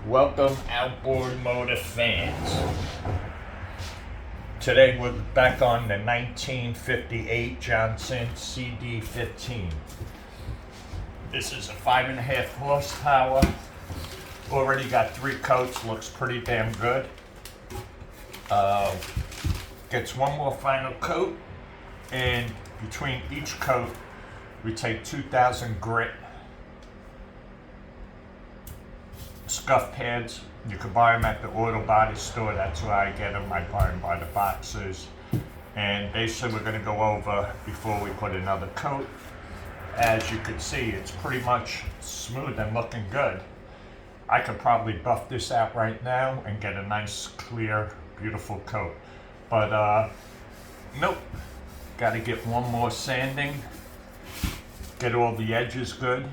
Welcome, outboard motor fans. Today we're back on the 1958 Johnson CD15. This is a 5.5 horsepower. Already got 3 coats, looks pretty damn good. Gets one more final coat, and between each coat we take 2,000 grit scuff pads. You can buy them at the auto body store. That's where I get them. I buy them by the boxes. And basically we're going to go over before we put another coat. As you can see, it's pretty much smooth and looking good. I could probably buff this out right now and get a nice, clear, beautiful coat. But nope. Got to get one more sanding. Get all the edges good.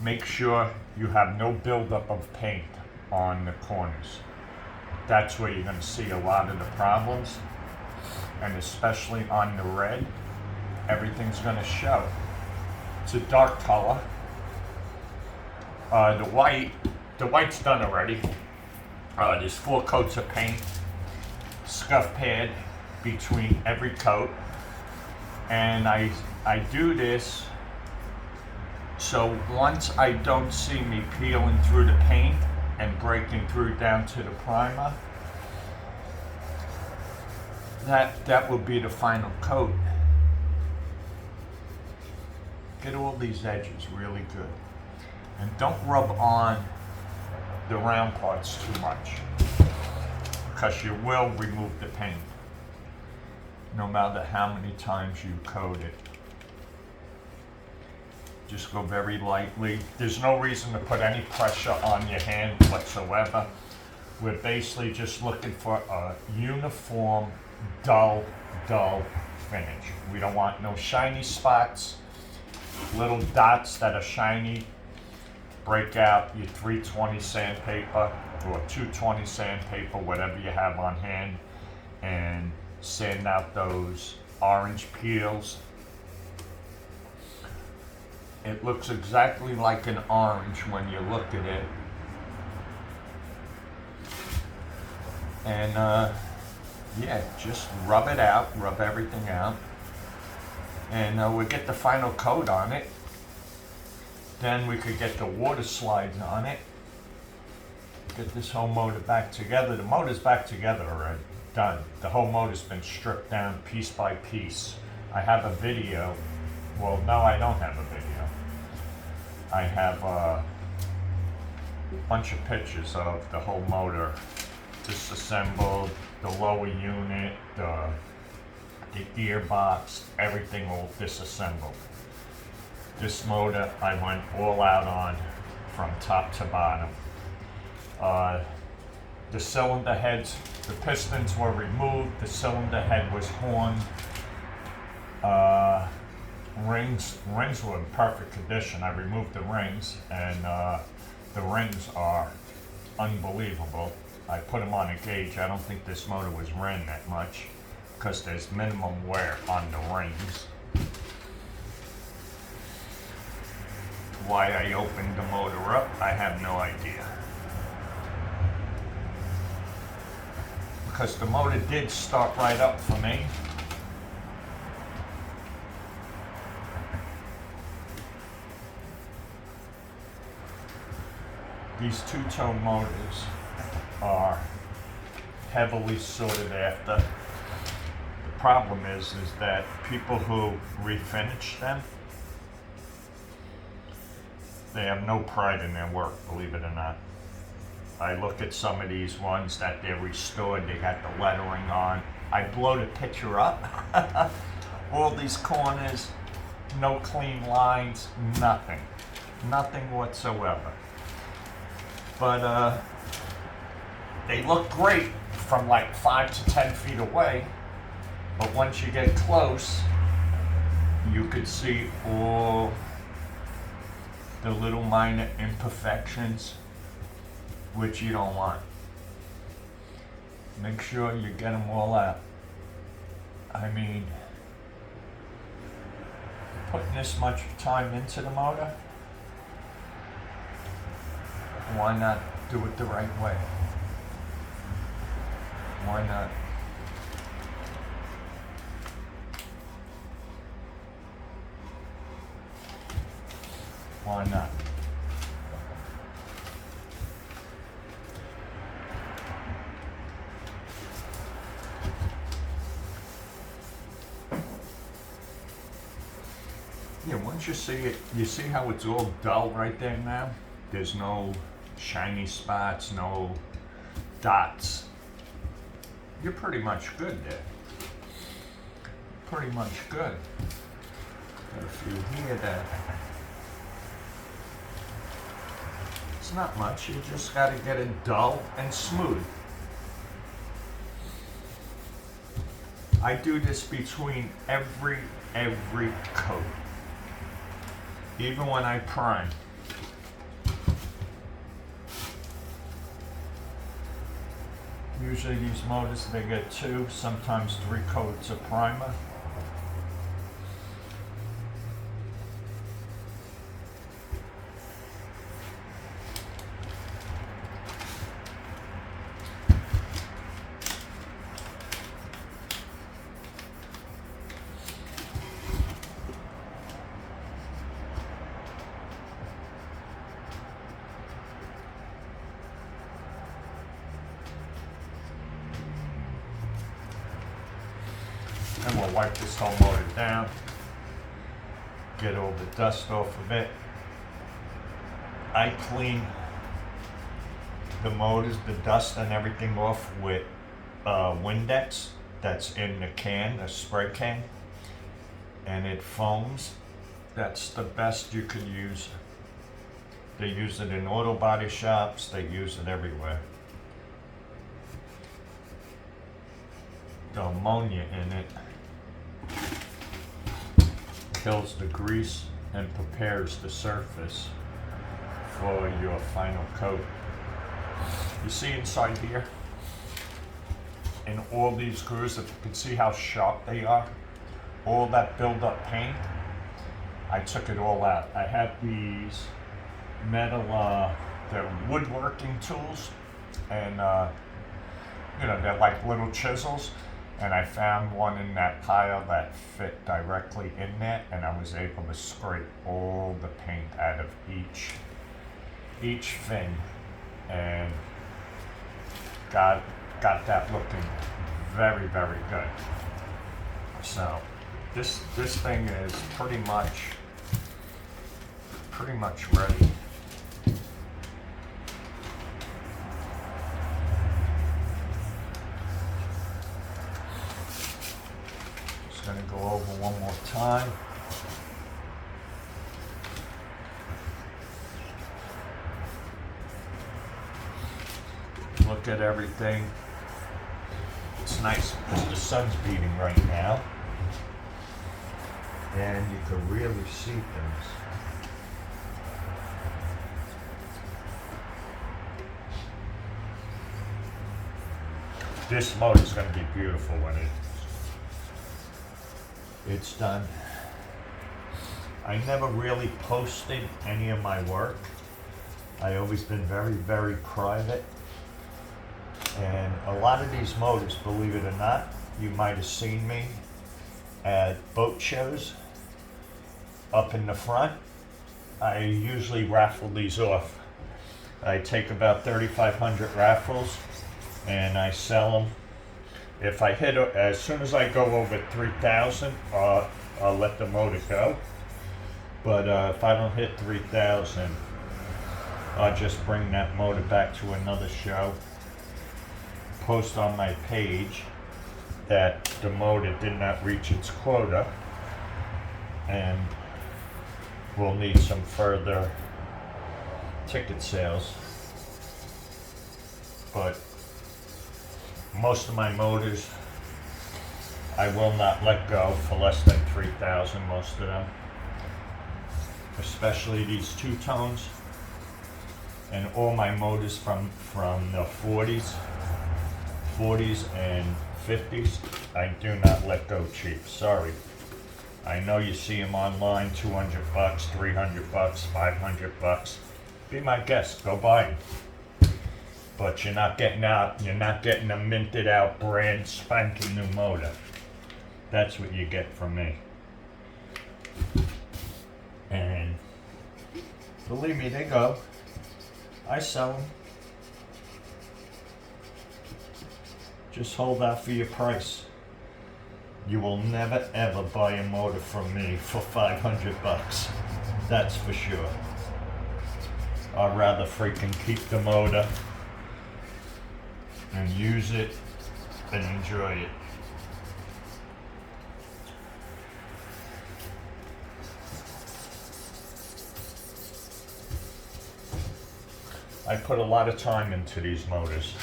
Make sure you have no buildup of paint on the corners. That's where you're going to see a lot of the problems, and especially on the red, everything's going to show. It's a dark color. The white's done already. There's 4 coats of paint, scuff pad between every coat, and I do this so once I don't see me peeling through the paint and breaking through down to the primer, that will be the final coat. Get all these edges really good. And don't rub on the round parts too much, because you will remove the paint, no matter how many times you coat it. Just go very lightly. There's no reason to put any pressure on your hand whatsoever. We're basically just looking for a uniform, dull finish. We don't want no shiny spots, little dots that are shiny. Break out your 320 sandpaper or 220 sandpaper, whatever you have on hand, and sand out those orange peels. It looks exactly like an orange when you look at it. And yeah, just rub it out, rub everything out. And we'll get the final coat on it. Then we could get the water slides on it. Get this whole motor back together. The motor's back together already, done. The whole motor's been stripped down piece by piece. I have a video. Well, no, I don't have a video. I have a bunch of pictures of the whole motor disassembled, the lower unit, the gearbox, everything all disassembled. This motor I went all out on from top to bottom. The cylinder heads, the pistons were removed, the cylinder head was horned. Rings were in perfect condition. I removed the rings, and the rings are unbelievable. I put them on a gauge. I don't think this motor was ran that much, because there's minimum wear on the rings. Why I opened the motor up, I have no idea. Because the motor did start right up for me. These two-tone motors are heavily sought after. The problem is that people who refinish them, they have no pride in their work, believe it or not. I look at some of these ones that they're restored, they got the lettering on. I blow the picture up. All these corners, no clean lines, nothing. Nothing whatsoever. But they look great from like 5 to 10 feet away, but once you get close, you could see all the little minor imperfections, which you don't want. Make sure you get them all out. I mean, putting this much time into the motor, Why not do it the right way? Why not? Why not? Yeah, once you see it, you see how it's all dull right there now? There's no shiny spots, no dots. You're pretty much good there. Pretty much good. Got a few here that. It's not much, you just gotta get it dull and smooth. I do this between every coat. Even when I prime. Usually these motors, they get 2, sometimes 3 coats of primer. And we'll wipe this whole motor down, get all the dust off of it. I clean the motors, the dust and everything off with Windex that's in the can, the spray can, and it foams. That's the best you could use. They use it in auto body shops, they use it everywhere. The ammonia in it kills the grease and prepares the surface for your final coat. You see inside here, in all these grooves, if you can see how sharp they are, all that build-up paint, I took it all out. I have these metal, they're woodworking tools, and you know, they're like little chisels. And I found one in that pile that fit directly in there, and I was able to scrape all the paint out of each fin, and got that looking very good. So this thing is pretty much ready. Going to go over one more time. Look at everything. It's nice because the sun's beating right now, and you can really see things. This motor is going to be beautiful when it's done. I never really posted any of my work. I always been very private. And a lot of these motors, believe it or not, you might have seen me at boat shows up in the front. I usually raffle these off. I take about 3,500 raffles and I sell them. If I hit, as soon as I go over 3,000, I'll let the motor go. But if I don't hit 3,000, I'll just bring that motor back to another show, post on my page that the motor did not reach its quota, and we'll need some further ticket sales. But most of my motors, I will not let go for less than 3,000, most of them. Especially these two-tones. And all my motors from the 40s and 50s, I do not let go cheap, sorry. I know you see them online, $200, $300, $500. Be my guest. Go buy them. But you're not getting a minted out brand spanking new motor. That's what you get from me. And believe me, they go. I sell them. Just hold out for your price. You will never ever buy a motor from me for $500. That's for sure. I'd rather freaking keep the motor and use it and enjoy it. I put a lot of time into these motors.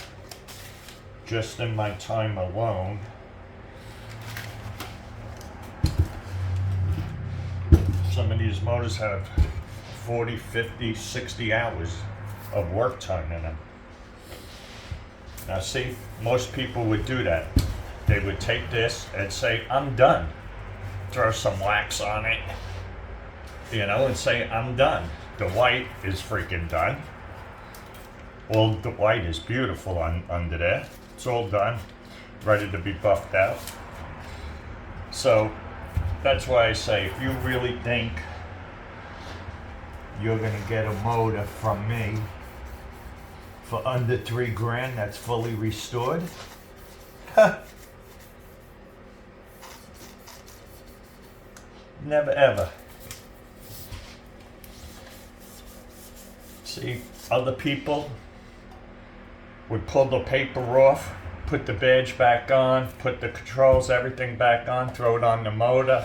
Just in my time alone, some of these motors have 40, 50, 60 hours of work time in them. Now see, most people would do that. They would take this and say, I'm done. Throw some wax on it, and say, I'm done. The white is freaking done. Well, the white is beautiful under there. It's all done, ready to be buffed out. So that's why I say, if you really think you're gonna get a motor from me for under $3,000 that's fully restored, never ever. See, other people would pull the paper off, put the badge back on, put the controls, everything back on, throw it on the motor,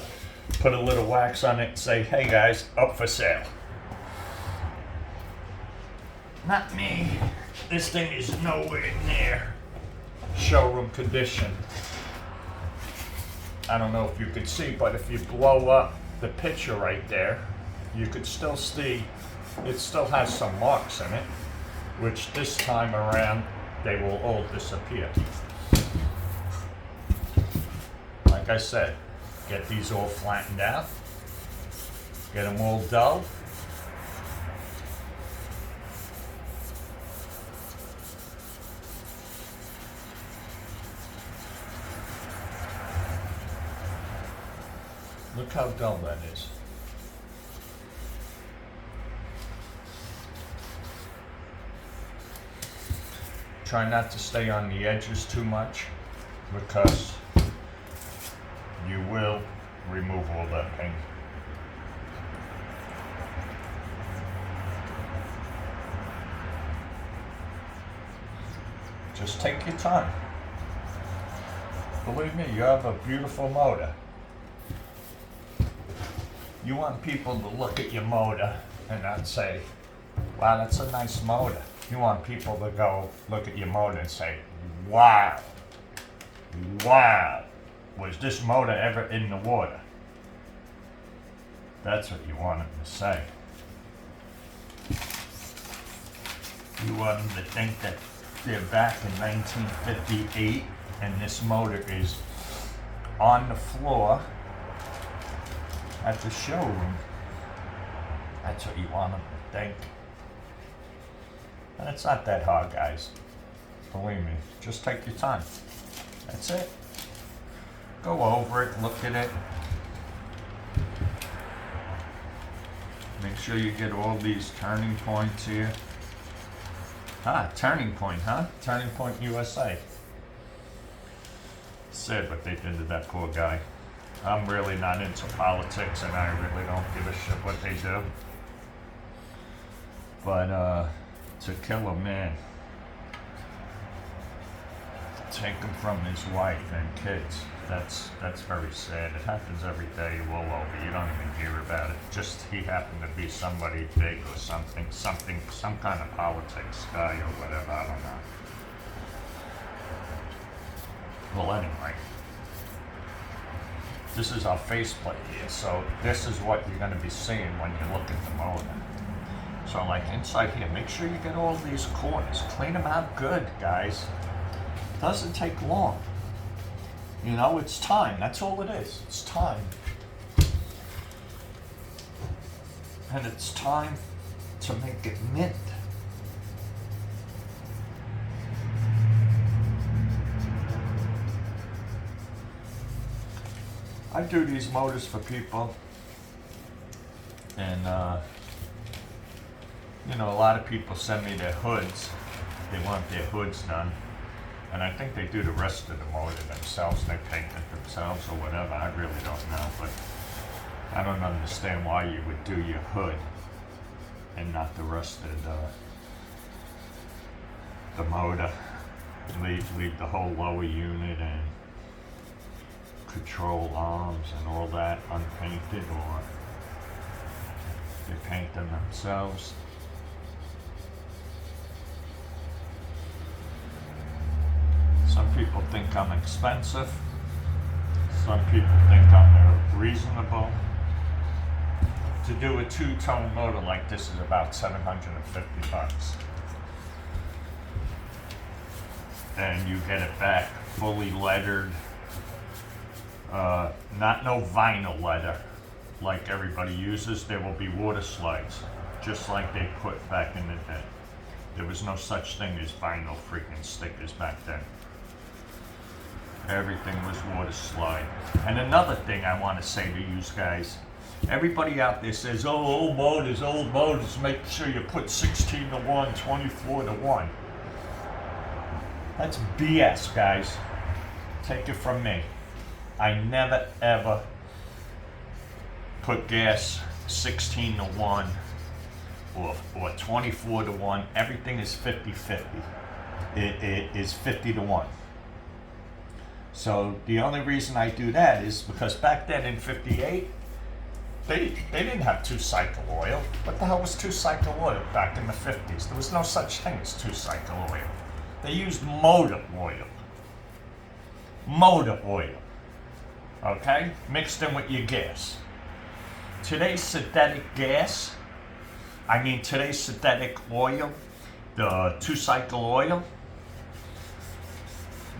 put a little wax on it and say, hey guys, up for sale. Not me. This thing is nowhere near showroom condition. I don't know if you could see, but if you blow up the picture right there, you could still see it still has some marks in it, which this time around they will all disappear. Like I said, get these all flattened out, get them all dull. Look how dull that is. Try not to stay on the edges too much, because you will remove all that paint. Just take your time. Believe me, you have a beautiful motor. You want people to look at your motor and not say, wow, that's a nice motor. You want people to go look at your motor and say, wow, was this motor ever in the water? That's what you want them to say. You want them to think that they're back in 1958 and this motor is on the floor at the showroom. That's what you want them to think. And it's not that hard, guys. Believe me, just take your time. That's it. Go over it, look at it. Make sure you get all these turning points here. Turning Point, huh? Turning Point USA. Sad what they did to that poor guy. I'm really not into politics and I really don't give a shit what they do. But, to kill a man, take him from his wife and kids, that's very sad. It happens every day all over. You don't even hear about it. Just he happened to be somebody big or something, some kind of politics guy or whatever, I don't know. Well, anyway, this is our faceplate here, so this is what you're going to be seeing when you look at the motor. So like inside here, make sure you get all these corners. Clean them out good, guys. Doesn't take long. You know, it's time. That's all it is. It's time. And it's time to make it mint. I do these motors for people, and you know, a lot of people send me their hoods. They want their hoods done, and I think they do the rest of the motor themselves. They paint it themselves or whatever. I really don't know, but I don't understand why you would do your hood and not the rest of the motor. Leave the whole lower unit and control arms and all that unpainted, or they paint them themselves. Some people think I'm expensive. Some people think I'm reasonable. To do a two-tone motor like this is about $750. And you get it back fully lettered. Not no vinyl leather like everybody uses. There will be water slides, just like they put back in the day. There was no such thing as vinyl freaking stickers back then. Everything was water slide. And another thing I want to say to you guys, everybody out there says, oh, old motors, make sure you put 16 to 1, 24 to 1. That's BS, guys. Take it from me. I never ever put gas 16 to 1 or 24 to 1. Everything is 50-50. It is 50 to 1. So the only reason I do that is because back then in 58, they didn't have two-cycle oil. What the hell was two-cycle oil back in the 50s? There was no such thing as two-cycle oil. They used motor oil. Motor oil. Okay? Mixed in with your gas. Today's synthetic oil, the two-cycle oil,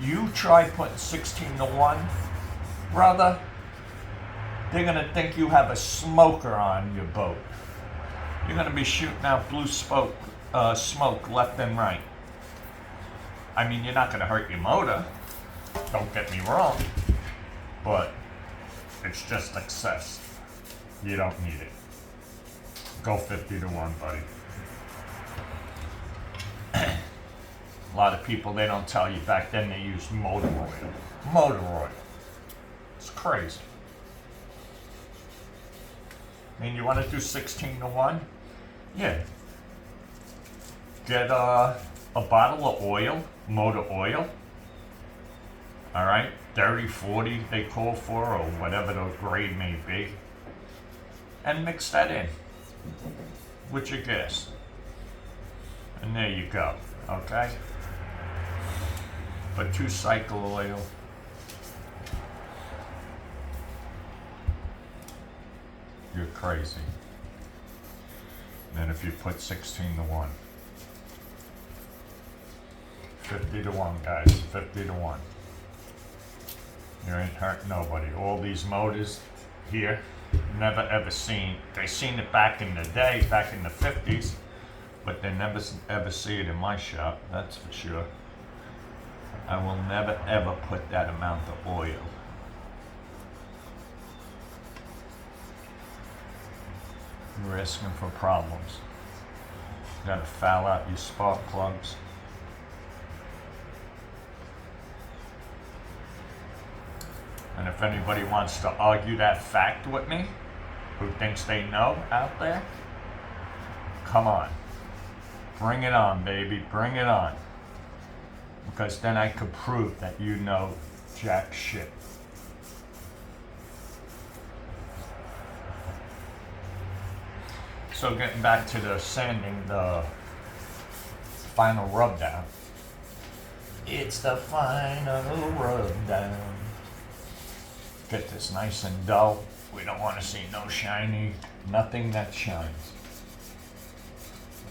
you try putting 16 to 1, brother, they're gonna think you have a smoker on your boat. You're gonna be shooting out blue smoke left and right. I mean, you're not gonna hurt your motor, don't get me wrong, but it's just excess. You don't need it. Go 50 to 1, buddy. A lot of people, they don't tell you back then they used motor oil. Motor oil. It's crazy. I mean, you want to do 16 to 1? Yeah. Get a bottle of oil, motor oil. All right, 30, 40 they call for, or whatever the grade may be. And mix that in with your gas. And there you go, okay? But two-cycle oil, you're crazy. And then if you put 16 to 1. 50 to 1, guys, 50 to 1. You ain't hurt nobody. All these motors here, never ever seen. They seen it back in the day, back in the 50s, but they never ever see it in my shop, that's for sure. I will never ever put that amount of oil. You're asking for problems. You gotta foul out your spark plugs. And if anybody wants to argue that fact with me, who thinks they know out there, come on. Bring it on, baby, bring it on. Because then I could prove that you know jack shit. So getting back to the sanding, the final rub down. It's the final rub down. Get this nice and dull. We don't want to see no shiny, nothing that shines.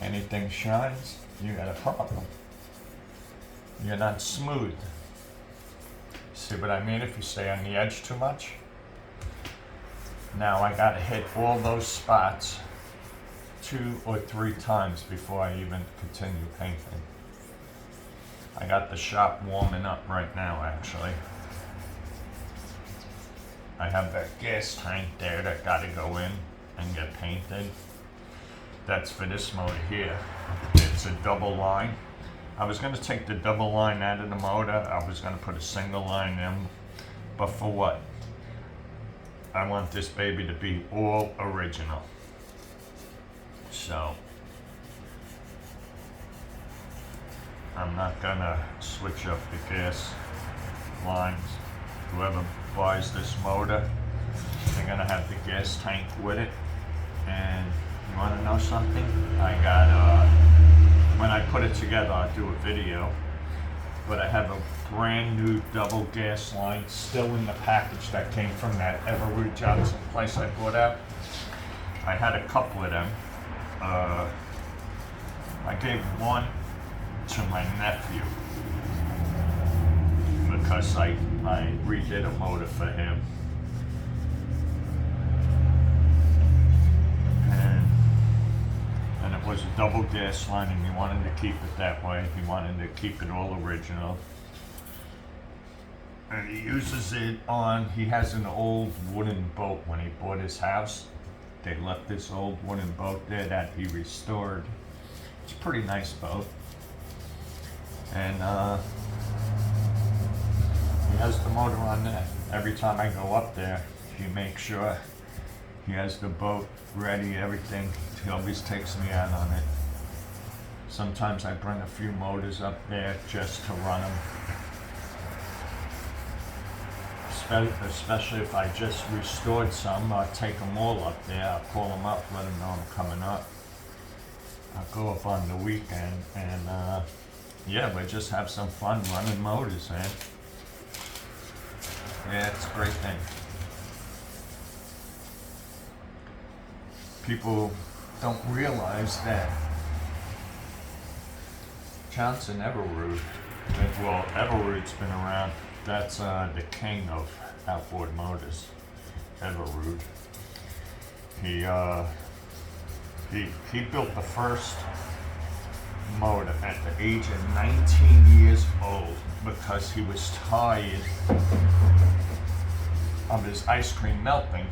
Anything shines, you got a problem. You're not smooth. See what I mean if you stay on the edge too much? Now I gotta hit all those spots 2 or 3 times before I even continue painting. I got the shop warming up right now, actually. I have that gas tank there that gotta go in and get painted. That's for this motor here. It's a double line. I was gonna take the double line out of the motor. I was gonna put a single line in, but for what? I want this baby to be all original. So, I'm not gonna switch up the gas lines. Whoever buys this motor, they're gonna have the gas tank with it. And you wanna know something? I got, when I put it together, I'll do a video, but I have a brand new double gas line still in the package that came from that Everroot Johnson place I bought out. I had a couple of them. I gave one to my nephew because I redid a motor for him. And it was a double gas line and he wanted to keep it that way. He wanted to keep it all original. And he uses it on, he has an old wooden boat when he bought his house. They left this old wooden boat there that he restored. It's a pretty nice boat. And he has the motor on there. Every time I go up there, he makes sure he has the boat ready, everything. He always takes me out on it. Sometimes I bring a few motors up there just to run them. Especially if I just restored some, I'll take them all up there. I'll call them up, let them know I'm coming up. I'll go up on the weekend and yeah, we just have some fun running motors, man. Yeah, it's a great thing. People don't realize that Johnson Everroot, well, Everroot's been around. That's the king of outboard motors, Everroot. He built the first motor at the age of 19 years old because he was tired of his ice cream melting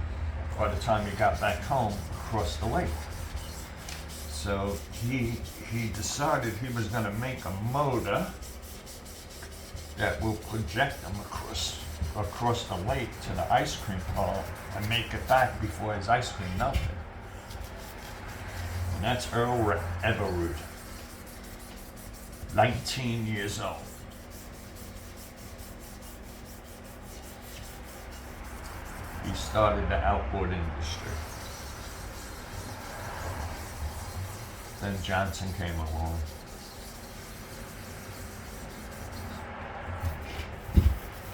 by the time he got back home across the lake. So he decided he was going to make a motor that will project them across the lake to the ice cream pole and make it back before his ice cream melted. And that's Earl Everroot, 19 years old. He started the outboard industry. Then Johnson came along.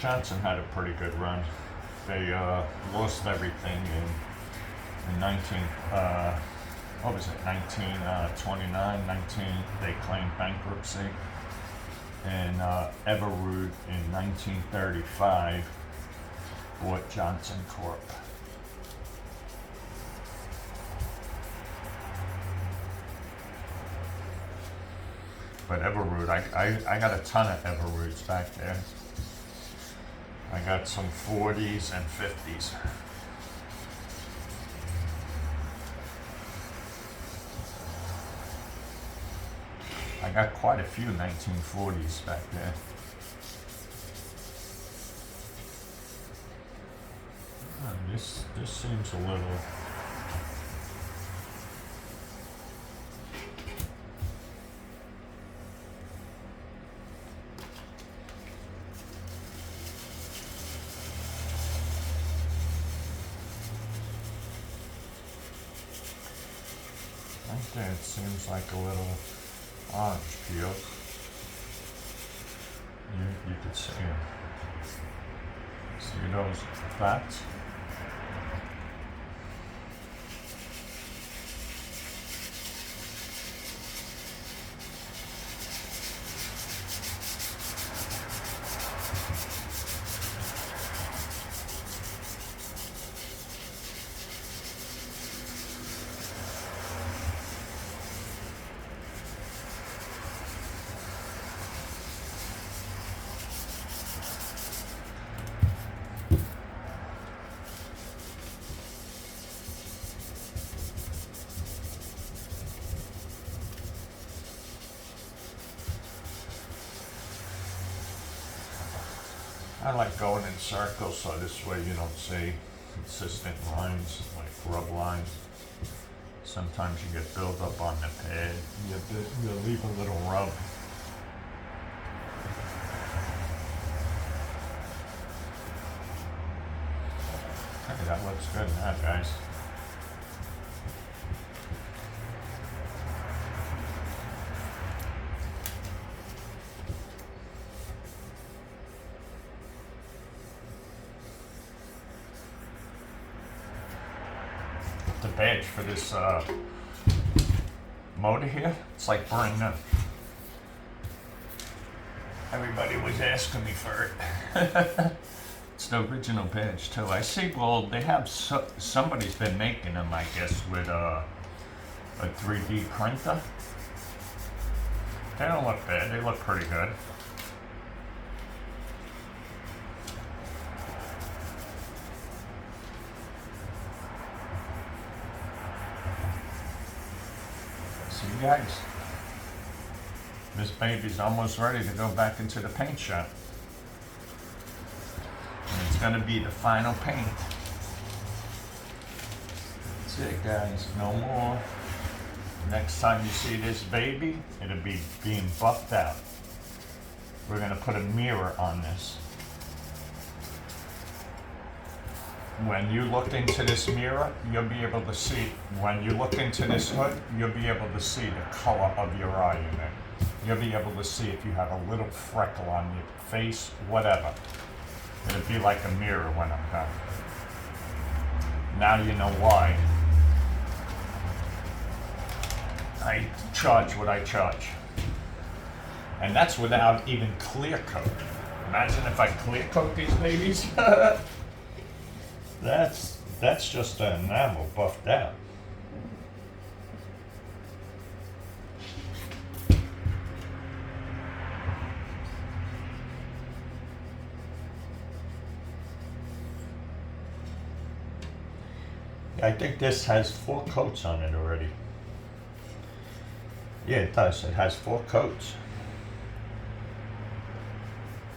Johnson had a pretty good run. They lost everything in 1929, they claimed bankruptcy. And Everroot in 1935 bought Johnson Corp. But Everroot, I got a ton of Everroots back there. I got some 40s and 50s. I got quite a few 1940s back there. This seems a little... Right there, it seems like a little orange peel. You could see them. See those fats? I like going in circles so this way you don't see consistent lines, like rub lines. Sometimes you get buildup on the pad. You leave a little rub. Okay, that looks good now, guys. The badge for this motor here, it's like brand new. Everybody was asking me for it. It's the original badge too. I see, well, they have, somebody's been making them, I guess, with a 3D printer. They don't look bad, they look pretty good. See you guys. This baby's almost ready to go back into the paint shop. And it's gonna be the final paint. That's it, guys, no more. Next time you see this baby, it'll be being buffed out. We're gonna put a mirror on this. When you look into this mirror, you'll be able to see, when you look into this hood, you'll be able to see the color of your eye in it. You'll be able to see if you have a little freckle on your face, whatever. It'll be like a mirror when I'm done. Now you know why I charge what I charge. And that's without even clear coat. Imagine if I clear coat these babies. That's just the enamel buffed out. I think this has 4 coats on it already. Yeah, it does. It has 4 coats.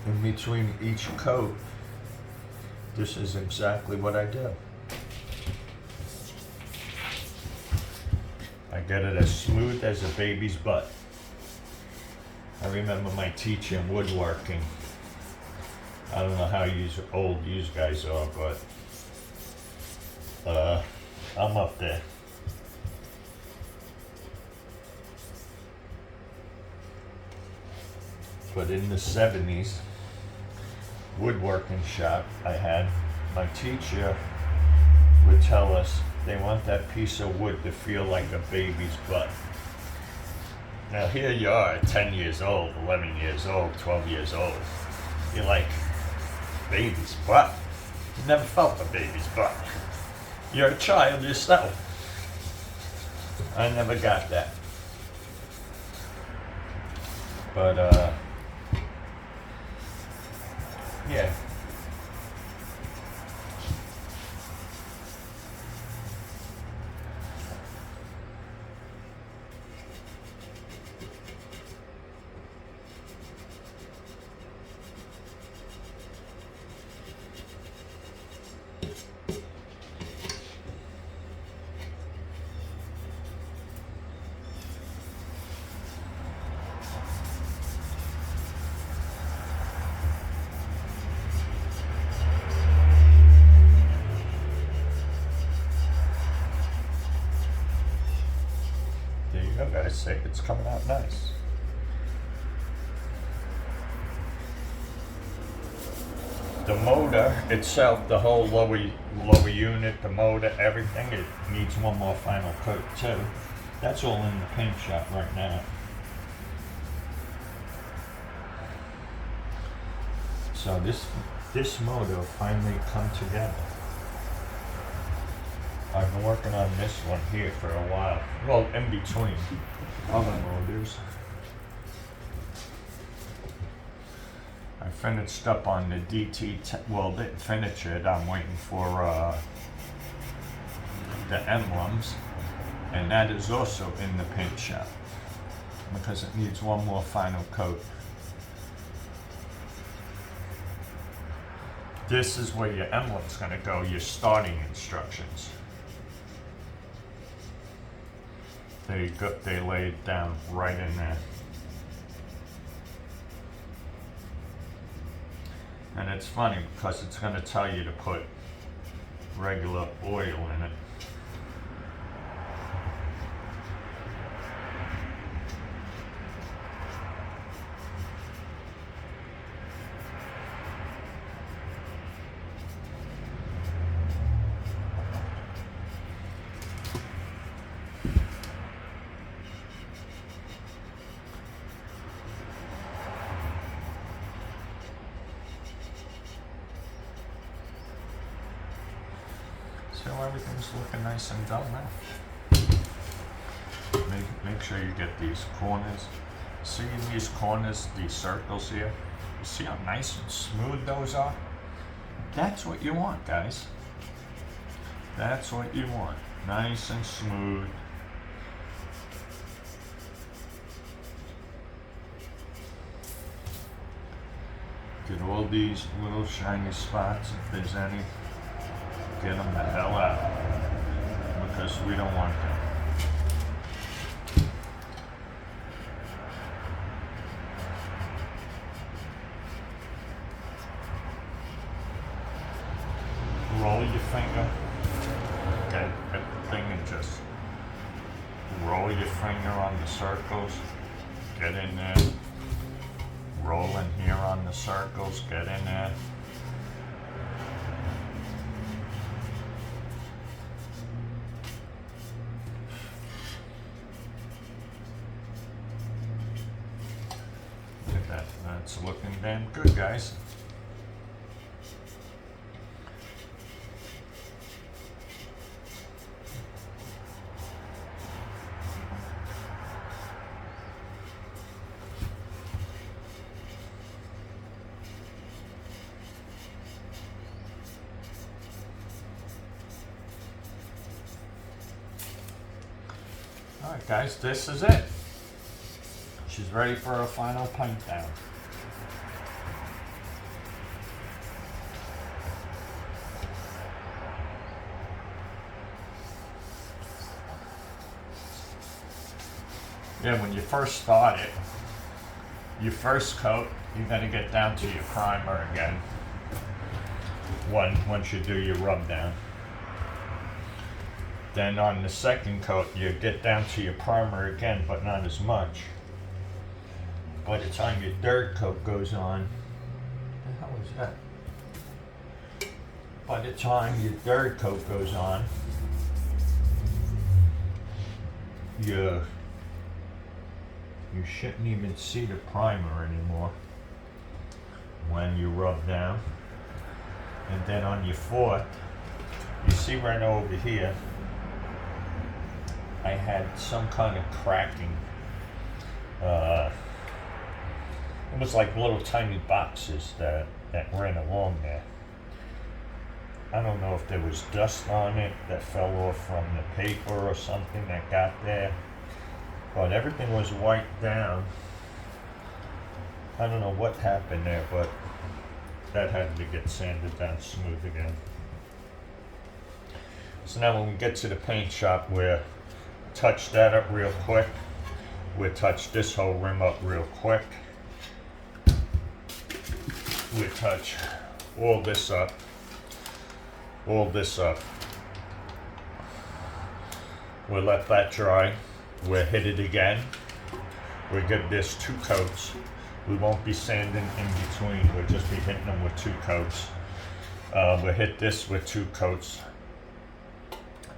In between each coat, this is exactly what I do. I get it as smooth as a baby's butt. I remember my teacher in woodworking. I don't know how old you guys are, but I'm up there. But in the 70s, woodworking shop I had, my teacher would tell us they want that piece of wood to feel like a baby's butt. Now here you are at 10 years old, 11 years old, 12 years old. You're like, baby's butt? You never felt a baby's butt. You're a child yourself. I never got that. But yeah. There you go, guys. See, it's coming out nice. The motor itself, the whole lower unit, the motor, everything, it needs one more final coat too. That's all in the paint shop right now. So this motor finally come together. I've been working on this one here for a while. Well, in between other motors. I finished up on the DT10, well, didn't finish it. I'm waiting for the emblems. And that is also in the paint shop because it needs one more final coat. this is where your emblem's gonna go, your starting instructions. They lay it down right in there. And it's funny because it's gonna tell you to put regular oil in it. So everything's looking nice and done now. Make sure you get these corners. See these corners, these circles here? You see how nice and smooth those are? That's what you want, guys. That's what you want. Nice and smooth. Get all these little shiny spots, if there's any. Get them the hell out, because we don't want them. Roll your finger, get the thing and just roll your finger on the circles, get in there. Roll in here on the circles, get in there. That's looking damn good, guys. All right, guys, this is it. She's ready for her final paint down. Yeah, when you first start it, your first coat, you're gonna get down to your primer again. Once you do your rub down. Then on the second coat, you get down to your primer again, but not as much. By the time your third coat goes on, what the hell is that? By the time your third coat goes on, you shouldn't even see the primer anymore when you rub down. And then on your fourth, you see right over here, I had some kind of cracking. It was like little tiny boxes that ran along there. I don't know if there was dust on it that fell off from the paper or something that got there. But everything was wiped down. I don't know what happened there, but that had to get sanded down smooth again. So now when we get to the paint shop, we'll touch that up real quick. We'll touch this whole rim up real quick. We'll touch all this up. All this up. We'll let that dry. We'll hit it again. We'll give this 2 coats. We won't be sanding in between. We'll just be hitting them with 2 coats. We'll hit this with 2 coats.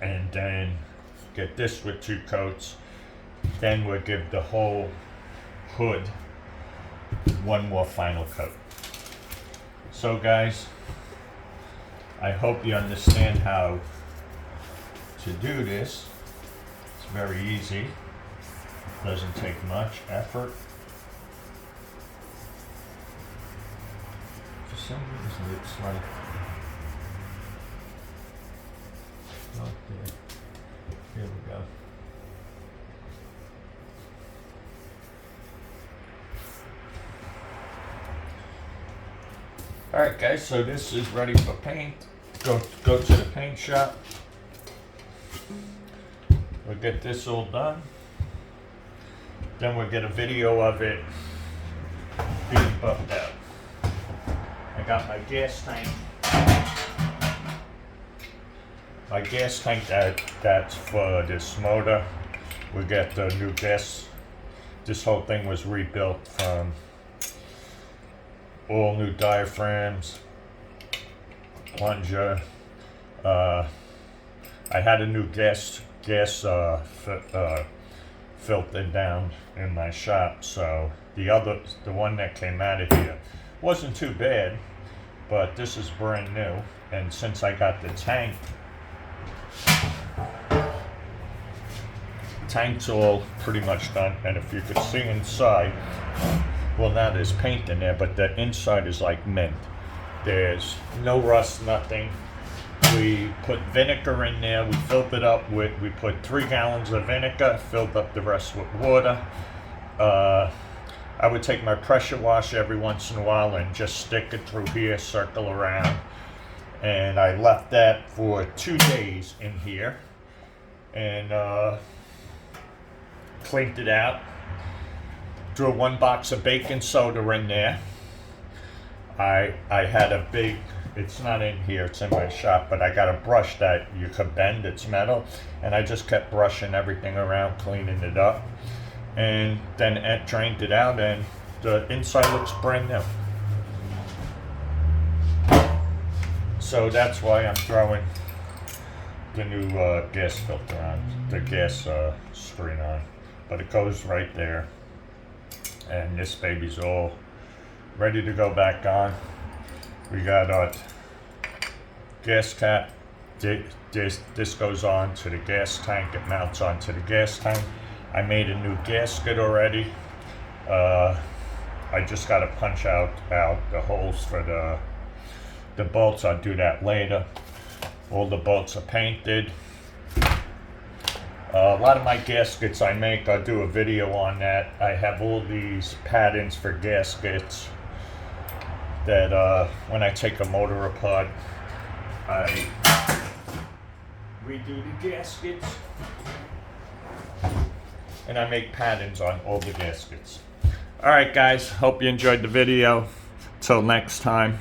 And then get this with 2 coats. Then we'll give the whole hood 1 more final coat. So guys, I hope you understand how to do this. It's very easy. Doesn't take much effort. For some reason it's like not there. Here we go. Alright guys, so this is ready for paint. Go to the paint shop. We'll get this all done. Then we'll get a video of it being buffed out. I got my gas tank. My gas tank that's for this motor. We get the new gas. This whole thing was rebuilt from all new diaphragms, plunger. I had a new gas filter down in my shop, so the one that came out of here wasn't too bad, but this is brand new. And since I got the tank's all pretty much done, and if you could see inside, well, now there's paint in there, but the inside is like mint. There's no rust, nothing. We put vinegar in there. We filled it up with, we put 3 gallons of vinegar, filled up the rest with water. I would take my pressure washer every once in a while and just stick it through here, circle around. And I left that for 2 days in here and cleaned it out. Threw 1 box of baking soda in there. I had a big, it's not in here, it's in my shop, but I got a brush that you could bend, it's metal, and I just kept brushing everything around, cleaning it up, and then drained it out, and the inside looks brand new. So that's why I'm throwing the new gas filter on, the gas screen on, but it goes right there, and this baby's all ready to go back on. We got our gas cap. This goes on to the gas tank. It mounts onto the gas tank. I made a new gasket already. I just got to punch out the holes for the bolts. I'll do that later. All the bolts are painted. A lot of my gaskets I make, I'll do a video on that. I have all these patterns for gaskets that when I take a motor apart, I redo the gaskets and I make patterns on all the gaskets. Alright guys, hope you enjoyed the video. Till next time.